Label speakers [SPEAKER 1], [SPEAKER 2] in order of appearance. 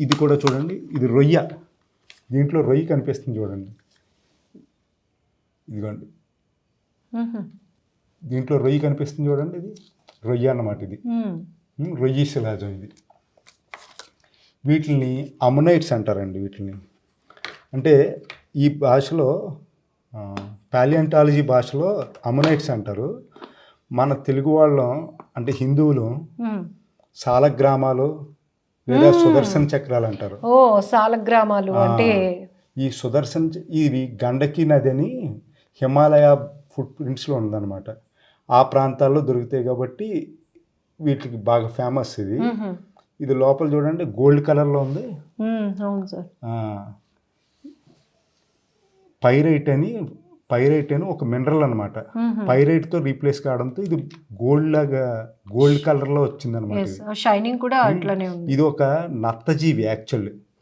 [SPEAKER 1] ఇది కూడా చూడండి, ఇది రొయ్య. దీంట్లో రొయ్య కనిపిస్తుంది చూడండి, ఇదిగోండి దీంట్లో రొయ్య కనిపిస్తుంది చూడండి, ఇది రొయ్య అన్నమాట. ఇది రొయ్యి శిలాజం. ఇది వీటిని అమ్మనైట్స్ అంటారండి. వీటిని అంటే ఈ భాషలో పాలియంటాలజీ భాషలో అమ్మనైట్స్ అంటారు. మన తెలుగు వాళ్ళం అంటే హిందువులు సాలగ్రామాలు లేదా సుదర్శన చక్రాలు అంటారు.
[SPEAKER 2] ఓ సాలగ్రామాలు అంటే
[SPEAKER 1] ఈ ఇది గండకి నది అని హిమాలయ ఫుట్ ప్రింట్స్లో ఉందన్నమాట. ఆ ప్రాంతాల్లో దొరుకుతాయి కాబట్టి వీటికి బాగా ఫేమస్. ఇది లోపల చూడండి గోల్డ్ కలర్లో ఉంది.
[SPEAKER 2] అవును సార్.
[SPEAKER 1] పైరైట్ అని ఒక మినరల్ అనమాట. పైరైట్తో రీప్లేస్ కావడంతో ఇది గోల్డ్ కలర్లో వచ్చింది అనమాట.
[SPEAKER 2] షైనింగ్ కూడా అట్లానే ఉంది.
[SPEAKER 1] ఇది ఒక నత్తజీవి యాక్చువల్లీ.